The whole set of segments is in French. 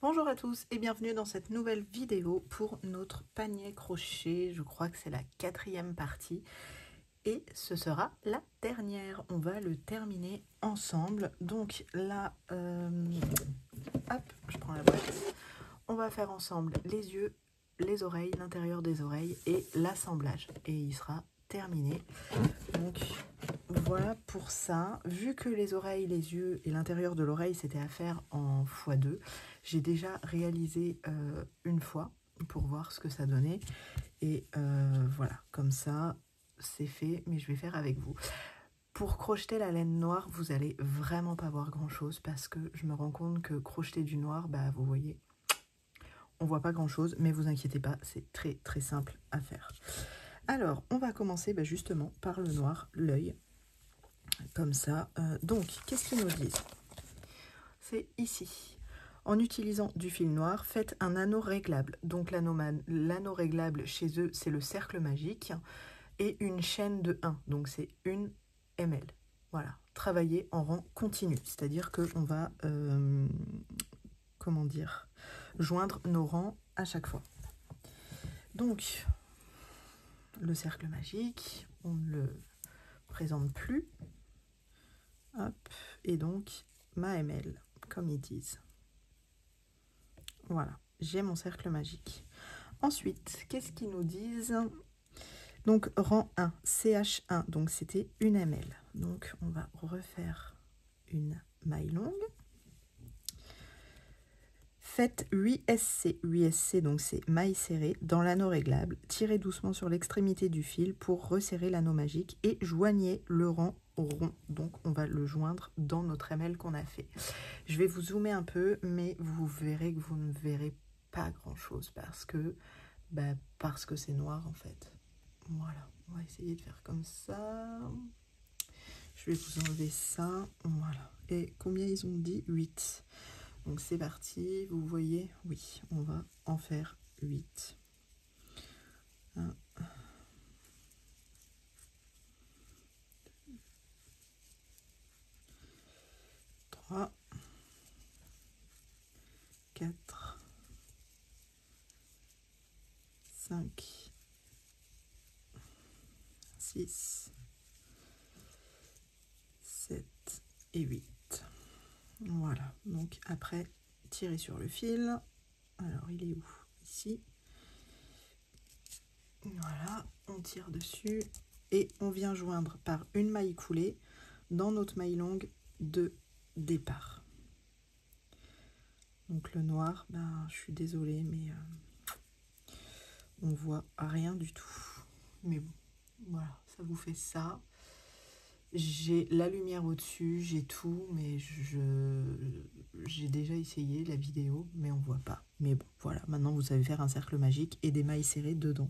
Bonjour à tous et bienvenue dans cette nouvelle vidéo pour notre panier crochet. Je crois que c'est la 4e partie et ce sera la dernière. On va le terminer ensemble. Donc là, hop, je prends la boîte. On va faire ensemble les yeux, les oreilles, l'intérieur des oreilles et l'assemblage. Et il sera terminé. Donc voilà pour ça. Vu que les oreilles, les yeux et l'intérieur de l'oreille c'était à faire en x2, j'ai déjà réalisé une fois pour voir ce que ça donnait. Et voilà, comme ça c'est fait, mais je vais faire avec vous. Pour crocheter la laine noire, vous allez vraiment pas voir grand chose parce que je me rends compte que crocheter du noir, bah vous voyez, on voit pas grand chose, mais vous inquiétez pas, c'est très très simple à faire. Alors, on va commencer justement par le noir, l'œil. Comme ça. Donc, qu'est-ce qu'ils nous disent? C'est ici. En utilisant du fil noir, faites un anneau réglable. Donc, l'anneau réglable chez eux, c'est le cercle magique. Et une chaîne de 1. Donc, c'est une ml. Voilà. Travailler en rang continu. C'est-à-dire qu'on va, comment dire, joindre nos rangs à chaque fois. Donc, le cercle magique, on ne le présente plus. Hop, et donc ma ML, comme ils disent. Voilà, j'ai mon cercle magique. Ensuite, qu'est-ce qu'ils nous disent? Donc, rang 1, CH1, donc c'était une ML. Donc, on va refaire une maille longue. Faites 8 SC. 8 SC, donc c'est maille serrée dans l'anneau réglable. Tirez doucement sur l'extrémité du fil pour resserrer l'anneau magique et joignez le rang rond. Donc, on va le joindre dans notre ML qu'on a fait. Je vais vous zoomer un peu, mais vous verrez que vous ne verrez pas grand-chose parce que c'est noir en fait. Voilà, on va essayer de faire comme ça. Je vais vous enlever ça. Voilà. Et combien ils ont dit? 8. Donc c'est parti, vous voyez, oui, on va en faire 8. 1, 3, 4, 5, 6, 7 et 8. Voilà, donc après, tirez sur le fil. Alors, il est où? Ici. Voilà, on tire dessus et on vient joindre par une maille coulée dans notre maille longue de départ. Donc le noir, je suis désolée, mais on voit rien du tout. Mais bon, voilà, ça vous fait ça. J'ai la lumière au-dessus, j'ai tout, mais j'ai déjà essayé la vidéo, mais on voit pas. Mais bon, voilà, maintenant vous savez faire un cercle magique et des mailles serrées dedans.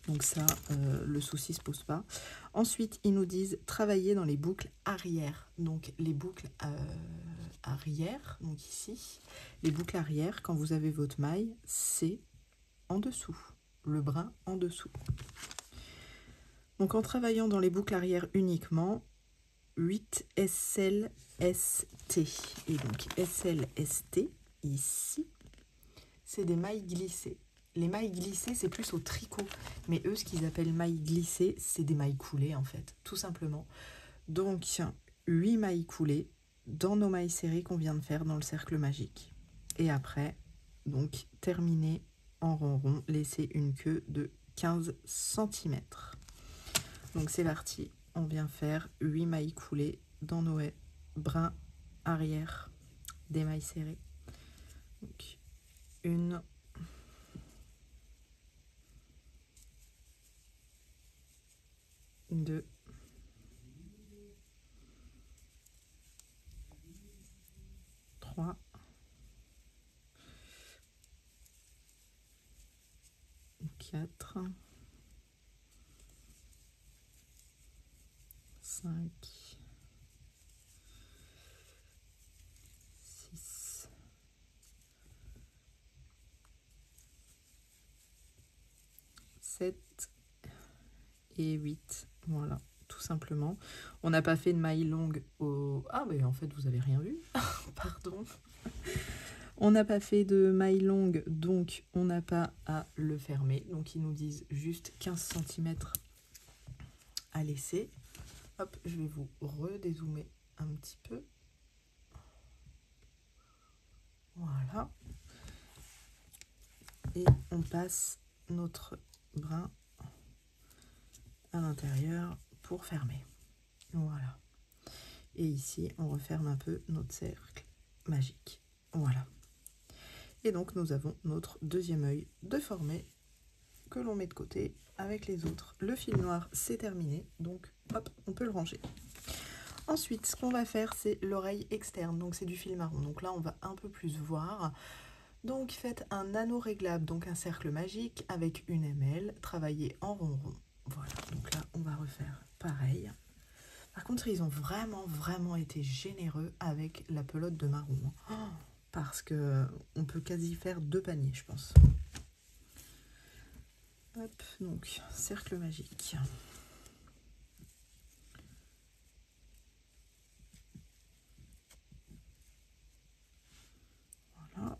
Donc ça, le souci se pose pas. Ensuite, ils nous disent travailler dans les boucles arrière. Donc les boucles arrière, donc ici, les boucles arrière, quand vous avez votre maille, c'est en dessous, le brin en dessous. Donc en travaillant dans les boucles arrière uniquement, 8 SLST. Et donc SLST, ici, c'est des mailles glissées. Les mailles glissées, c'est plus au tricot. Mais eux, ce qu'ils appellent mailles glissées, c'est des mailles coulées, en fait, tout simplement. Donc, 8 mailles coulées dans nos mailles serrées qu'on vient de faire dans le cercle magique. Et après, donc, terminer en rond rond, laisser une queue de 15 cm. Donc, c'est parti. On vient faire 8 mailles coulées dans nos brins arrière des mailles serrées. Donc, 1, 2, 3, 4, 5, 6, 7 et 8. Voilà, tout simplement. On n'a pas fait de maille longue au... Ah, mais en fait, vous avez rien vu. Pardon. On n'a pas fait de maille longue, donc on n'a pas à le fermer. Donc ils nous disent juste 15 cm à laisser. Hop, je vais vous redézoomer un petit peu. Voilà. Et on passe notre brin à l'intérieur pour fermer. Voilà. Et ici, on referme un peu notre cercle magique. Voilà. Et donc, nous avons notre deuxième œil de formé que l'on met de côté avec les autres. Le fil noir, c'est terminé. Donc, hop, on peut le ranger. Ensuite, ce qu'on va faire, c'est l'oreille externe. Donc, c'est du fil marron. Donc là, on va un peu plus voir. Donc, faites un anneau réglable, donc un cercle magique avec une ML, travaillez en rond-rond. Voilà, donc là, on va refaire pareil. Par contre, ils ont vraiment été généreux avec la pelote de marron. Parce que on peut quasi faire 2 paniers, je pense. Hop, donc, cercle magique. Voilà.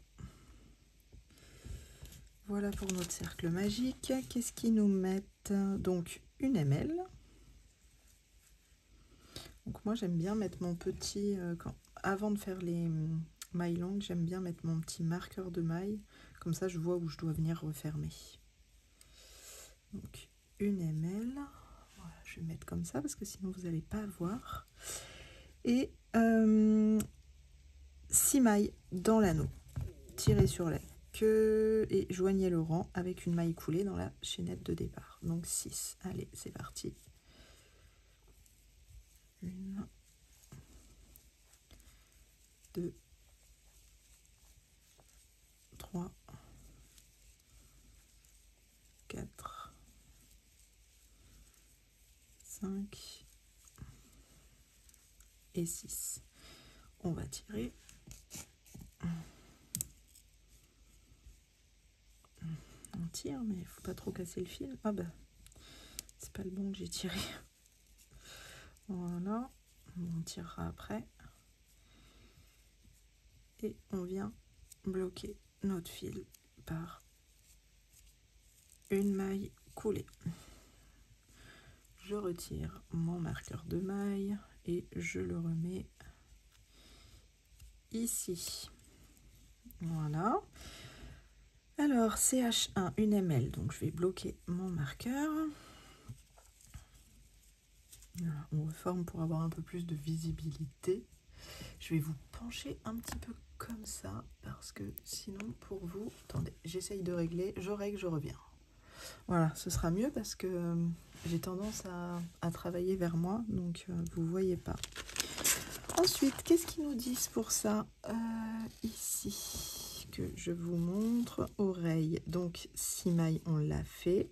Voilà pour notre cercle magique. Qu'est-ce qu'ils nous mettent? Donc, une ML. Donc moi j'aime bien mettre mon petit, avant de faire les mailles longues, j'aime bien mettre mon petit marqueur de maille, comme ça je vois où je dois venir refermer. Donc une ML, voilà, je vais mettre comme ça parce que sinon vous n'allez pas voir. Et 6 mailles dans l'anneau, tirez sur la queue et joignez le rang avec une maille coulée dans la chaînette de départ. Donc 6, allez c'est parti. 1, 2, 3, 4, 5 et 6. On va tirer. On tire, mais il ne faut pas trop casser le fil. Ah bah, c'est pas le bon que j'ai tiré. Voilà, on tirera après. Et on vient bloquer notre fil par une maille coulée. Je retire mon marqueur de maille et je le remets ici. Voilà. Alors, CH1, une ML, donc je vais bloquer mon marqueur. Voilà, on reforme pour avoir un peu plus de visibilité. Je vais vous pencher un petit peu comme ça, parce que sinon, pour vous... Attendez, j'essaye de régler, je règle, je reviens. Voilà, ce sera mieux parce que j'ai tendance à travailler vers moi, donc vous ne voyez pas. Ensuite, qu'est-ce qu'ils nous disent pour ça? Ici, que je vous montre, oreille. Donc, 6 mailles, on l'a fait.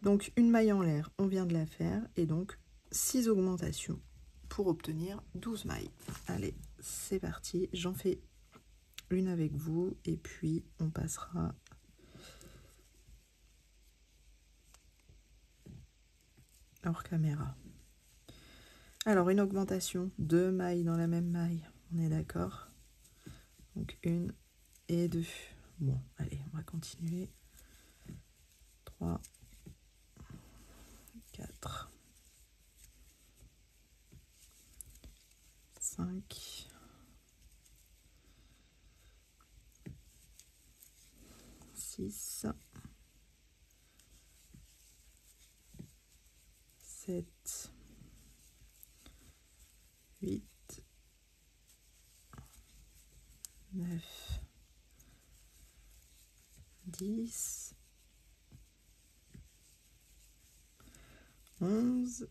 Donc, une maille en l'air, on vient de la faire. Et donc, 6 augmentations pour obtenir 12 mailles. Allez, c'est parti. J'en fais une avec vous et puis on passera hors caméra. Alors, une augmentation, 2 mailles dans la même maille, on est d'accord? Donc, 1 et 2. Bon, allez, on va continuer. 3, 4, 5, 6, 7, 8, 9, 10, 11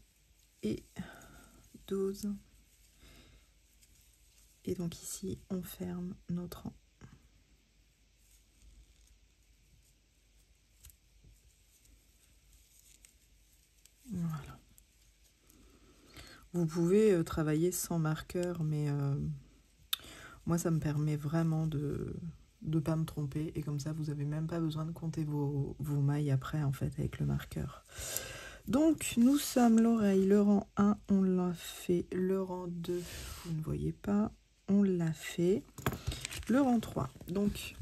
et 12. Et donc ici, on ferme notre rang. Voilà. Vous pouvez travailler sans marqueur, mais moi, ça me permet vraiment de ne pas me tromper. Et comme ça, vous n'avez même pas besoin de compter vos mailles après, en fait, avec le marqueur. Donc, nous sommes l'oreille, le rang 1, on l'a fait. Le rang 2, vous ne voyez pas, on l'a fait. Le rang 3, donc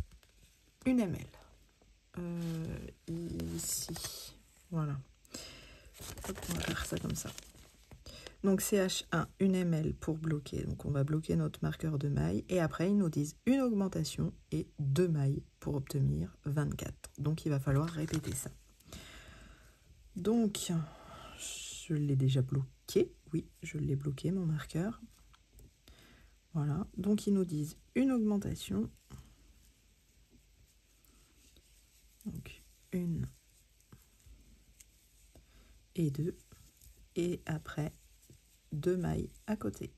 une ml. Ici, voilà. Hop, on va faire ça comme ça. Donc CH1, une ml pour bloquer. Donc on va bloquer notre marqueur de maille. Et après, ils nous disent une augmentation et 2 mailles pour obtenir 24. Donc il va falloir répéter ça. Donc, je l'ai déjà bloqué. Oui, je l'ai bloqué, mon marqueur. Voilà. Donc ils nous disent une augmentation. Donc une et 2. Et après, 2 mailles à côté.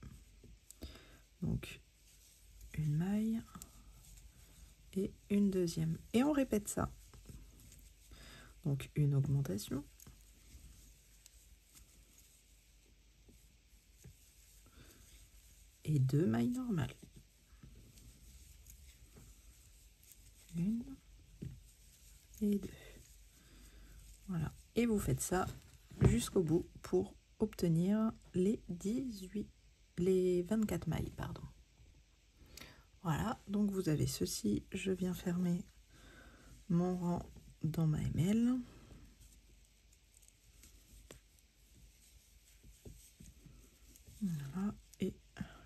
Donc une maille et une deuxième. Et on répète ça. Donc une augmentation. Et 2 mailles normales. Une et 2. Voilà. Et vous faites ça jusqu'au bout pour obtenir les 24 mailles, pardon. Voilà, donc vous avez ceci. Je viens fermer mon rang dans ma ML. Voilà, et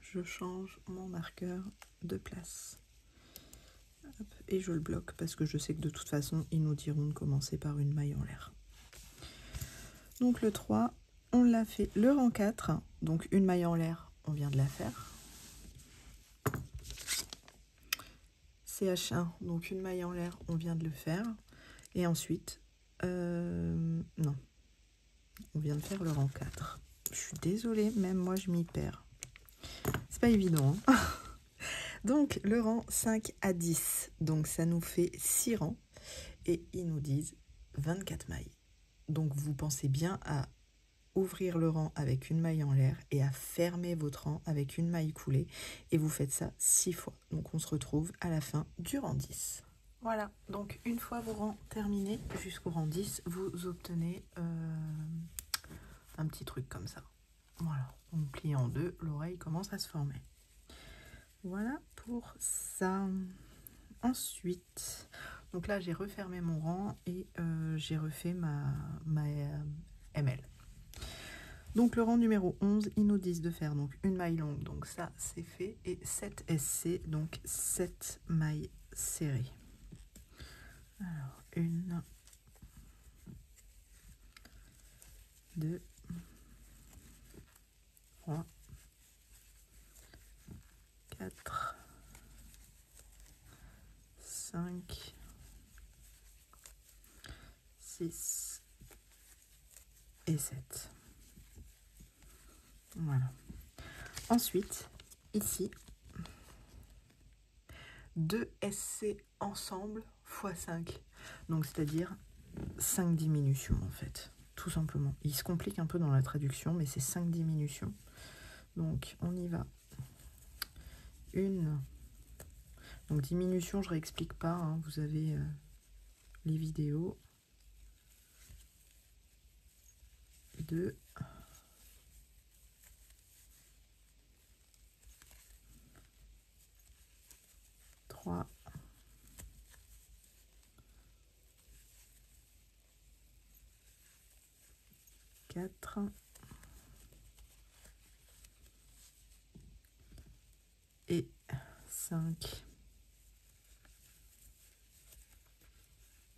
je change mon marqueur de place. Hop, et je le bloque parce que je sais que de toute façon, ils nous diront de commencer par une maille en l'air. Donc le 3, on l'a fait. Le rang 4, donc une maille en l'air, on vient de la faire. CH1, donc une maille en l'air, on vient de le faire. Et ensuite, non, on vient de faire le rang 4. Je suis désolée, même moi je m'y perds. C'est pas évident. Hein. Donc le rang 5 à 10, donc ça nous fait 6 rangs. Et ils nous disent 24 mailles. Donc vous pensez bien à ouvrir le rang avec une maille en l'air et à fermer votre rang avec une maille coulée. Et vous faites ça 6 fois. Donc on se retrouve à la fin du rang 10. Voilà, donc une fois vos rangs terminés jusqu'au rang 10, vous obtenez un petit truc comme ça. Voilà, on plie en deux, l'oreille commence à se former. Voilà pour ça. Ensuite, donc là j'ai refermé mon rang et j'ai refait ma ML. Donc le rang numéro 11, ils nous disent de faire donc une maille longue, donc ça c'est fait, et 7 SC, donc 7 mailles serrées. Alors, 1, 2, 3, 4, 5, 6 et 7. Voilà. Ensuite, ici, 2 SC ensemble x 5. Donc, c'est-à-dire 5 diminutions, en fait. Tout simplement. Il se complique un peu dans la traduction, mais c'est 5 diminutions. Donc, on y va. Une. Donc, diminution, je ne réexplique pas. Hein. Vous avez les vidéos. 2. 3. 4. Et 5.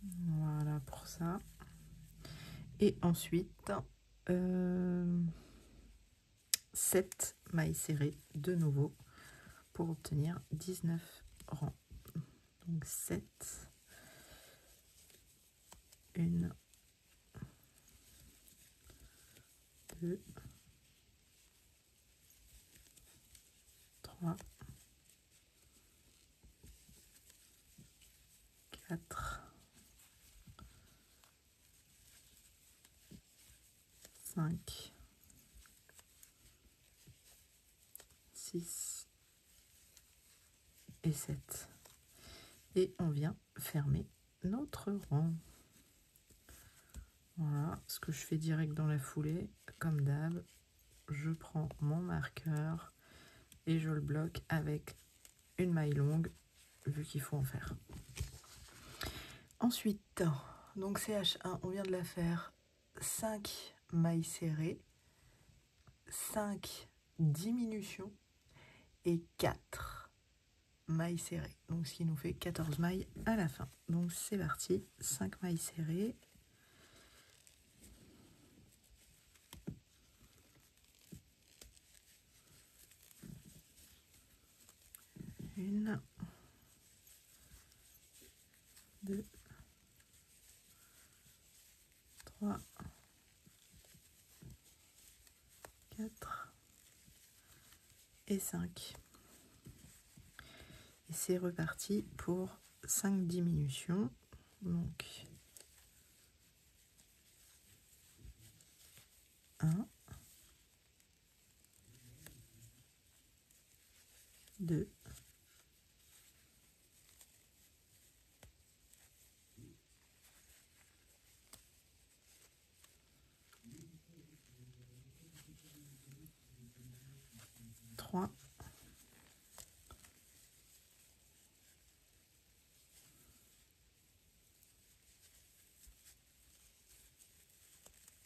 Voilà pour ça. Et ensuite, 7 mailles serrées de nouveau pour obtenir 19 rangs. Donc 7, 1, 2, 3, 4, 5, 6 et 7. Et on vient fermer notre rang. Voilà, ce que je fais direct dans la foulée, comme d'hab, je prends mon marqueur et je le bloque avec une maille longue vu qu'il faut en faire. Ensuite, donc CH1, on vient de la faire 5 mailles serrées, 5 diminutions et 4 mailles serrées. Donc ce qui nous fait 14 mailles à la fin. Donc c'est parti, 5 mailles serrées. Une, 2, 3, 4 et 5. Et c'est reparti pour 5 diminutions. Donc 1, 2, 3,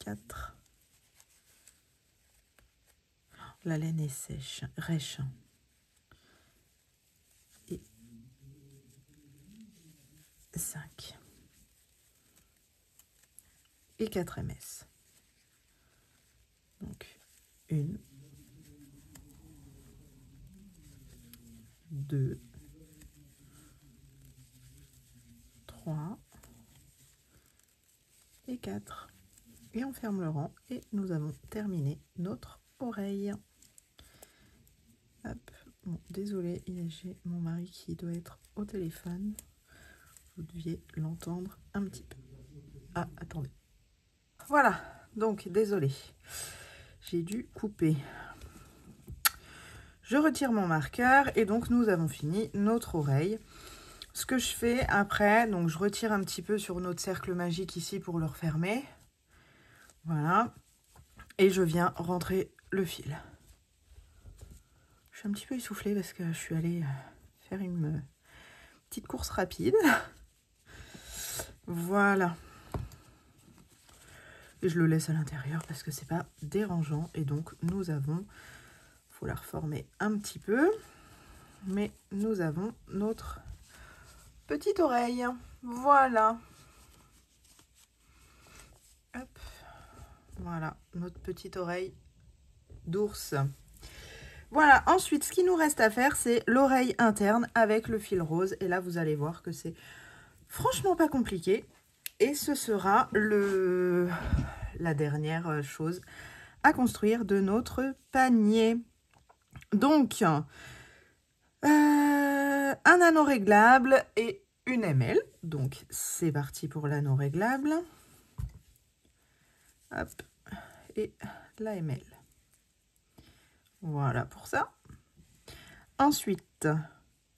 4. La laine est sèche, rêche. Et 5. Et 4 ms. Donc 1, 2, 3 et 4. Et on ferme le rang et nous avons terminé notre oreille. Hop. Bon, désolé, j'ai mon mari qui doit être au téléphone. Vous deviez l'entendre un petit peu. Ah, attendez. Voilà, donc désolé. J'ai dû couper. Je retire mon marqueur et donc nous avons fini notre oreille. Ce que je fais après, donc je retire un petit peu sur notre cercle magique ici pour le refermer. Voilà. Et je viens rentrer le fil. Je suis un petit peu essoufflée parce que je suis allée faire une petite course rapide. Voilà. Et je le laisse à l'intérieur parce que c'est pas dérangeant. Et donc nous avons, faut la reformer un petit peu, mais nous avons notre petite oreille. Voilà. Hop. Voilà, notre petite oreille d'ours. Voilà, ensuite, ce qui nous reste à faire, c'est l'oreille interne avec le fil rose. Et là, vous allez voir que c'est franchement pas compliqué. Et ce sera la dernière chose à construire de notre panier. Donc, un anneau réglable et une ML. Donc, c'est parti pour l'anneau réglable. Hop, et la ML. Voilà pour ça. Ensuite,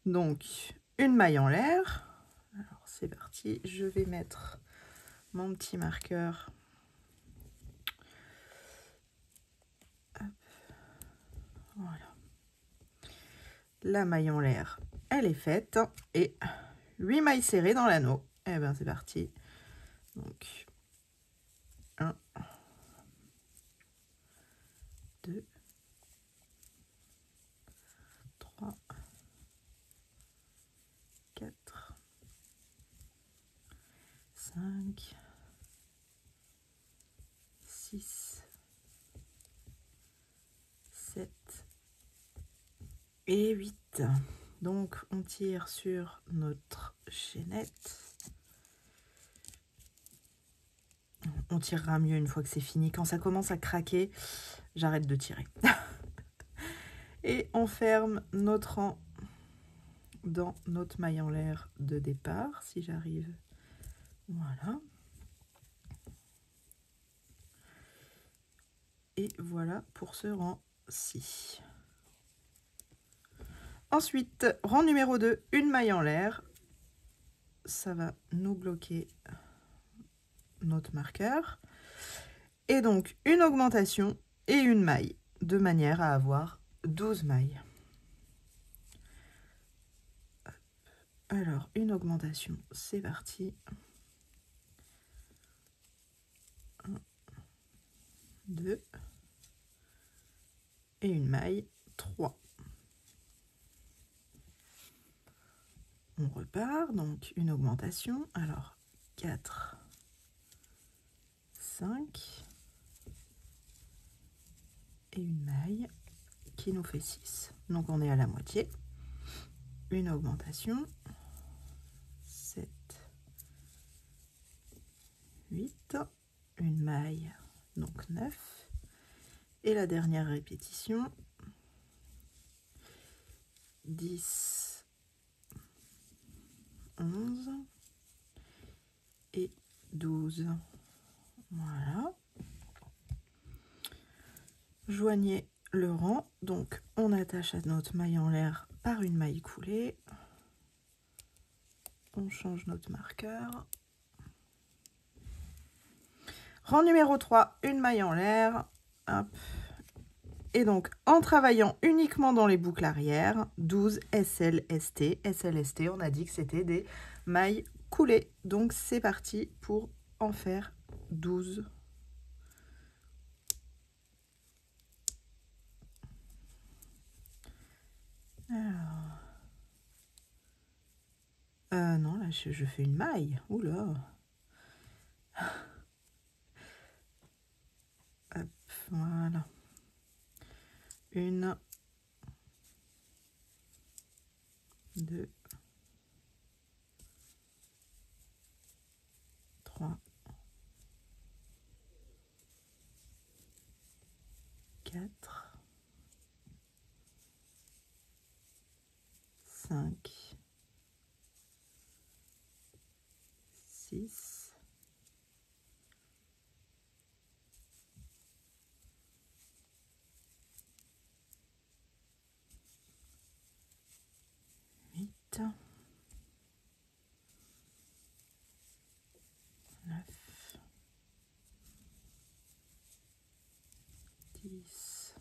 donc, une maille en l'air. Alors, c'est parti. Je vais mettre mon petit marqueur. Hop. Voilà. La maille en l'air, elle est faite. Et 8 mailles serrées dans l'anneau. Et bien, c'est parti. Donc, 1, 2, 3, 4, 5, 6, 7 et 8. Donc, on tire sur notre chaînette. On tirera mieux une fois que c'est fini. Quand ça commence à craquer, j'arrête de tirer. Et on ferme notre rang dans notre maille en l'air de départ, si j'arrive. Voilà. Et voilà pour ce rang-ci. Ensuite, rang numéro 2, une maille en l'air. Ça va nous bloquer notre marqueur. Et donc, une augmentation et une maille, de manière à avoir 12 mailles. Alors, une augmentation, c'est parti. 1, 2 et une maille, 3. On repart, donc une augmentation. Alors, 4, 5 et une maille qui nous fait 6. Donc, on est à la moitié. Une augmentation. 7, 8, une maille, donc 9. Et la dernière répétition, 10, 11 et 12. Voilà. Joignez le rang, donc on attache à notre maille en l'air par une maille coulée. On change notre marqueur. Rang numéro 3, une maille en l'air. Hop. Et donc, en travaillant uniquement dans les boucles arrière, 12 SLST. SLST, on a dit que c'était des mailles coulées. Donc, c'est parti pour en faire 12. Alors... non, là, je fais une maille. Oula. Hop, voilà. 1, 2, 3, 4, 5, 6, 8, 9, 10,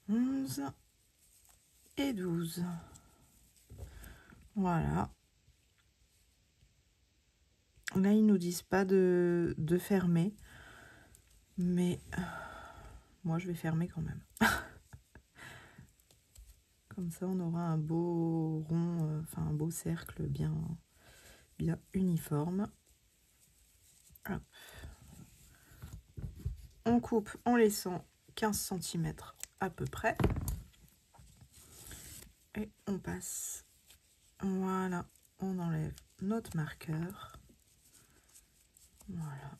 11 et 12. Voilà. Là, ils nous disent pas de fermer, mais moi, je vais fermer quand même. Comme ça, on aura un beau rond, enfin un beau cercle bien uniforme. Hop. On coupe en laissant 15 cm à peu près. Et on passe. Voilà, on enlève notre marqueur. Voilà.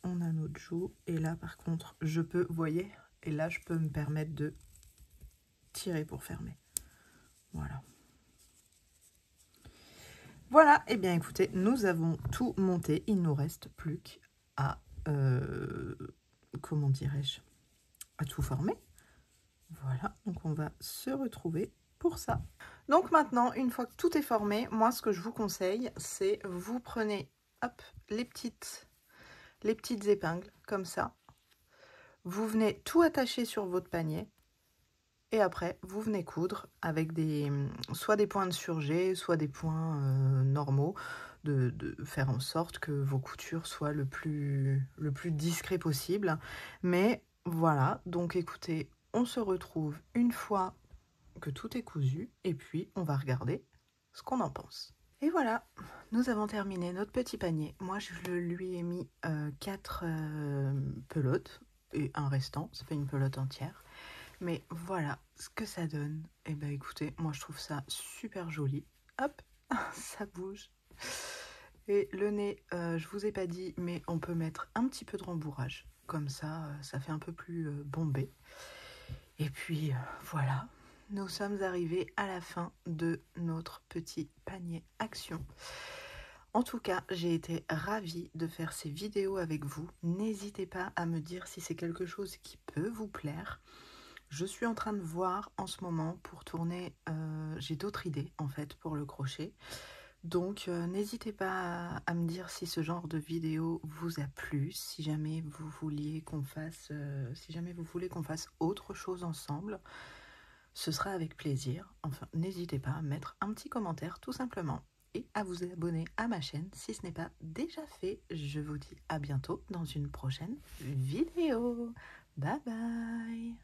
On a notre joue. Et là, par contre, je peux, vous voyez, et là, je peux me permettre de tirer pour fermer. Voilà. Voilà, et bien écoutez, nous avons tout monté. Il ne nous reste plus qu'à, comment dirais-je, à tout former. Voilà, donc on va se retrouver pour ça. Donc maintenant, une fois que tout est formé, moi ce que je vous conseille, c'est vous prenez hop, les petites épingles comme ça. Vous venez tout attacher sur votre panier. Et après, vous venez coudre avec soit des points de surjet, soit des points normaux, de faire en sorte que vos coutures soient le plus discret possible. Mais voilà, donc écoutez, on se retrouve une fois que tout est cousu et puis on va regarder ce qu'on en pense. Et voilà, nous avons terminé notre petit panier. Moi, je lui ai mis 4 pelotes et un restant, ça fait une pelote entière. Mais voilà ce que ça donne. Et ben écoutez, moi je trouve ça super joli. Hop, ça bouge. Et le nez, je vous ai pas dit, mais on peut mettre un petit peu de rembourrage. Comme ça, ça fait un peu plus bombé. Et puis voilà, nous sommes arrivés à la fin de notre petit panier action. En tout cas, j'ai été ravie de faire ces vidéos avec vous. N'hésitez pas à me dire si c'est quelque chose qui peut vous plaire. Je suis en train de voir en ce moment pour tourner, j'ai d'autres idées en fait pour le crochet. Donc, n'hésitez pas à me dire si ce genre de vidéo vous a plu, si jamais vous vouliez qu'on fasse, si jamais vous voulez qu'on fasse autre chose ensemble, ce sera avec plaisir. Enfin, n'hésitez pas à mettre un petit commentaire tout simplement et à vous abonner à ma chaîne si ce n'est pas déjà fait. Je vous dis à bientôt dans une prochaine vidéo. Bye bye!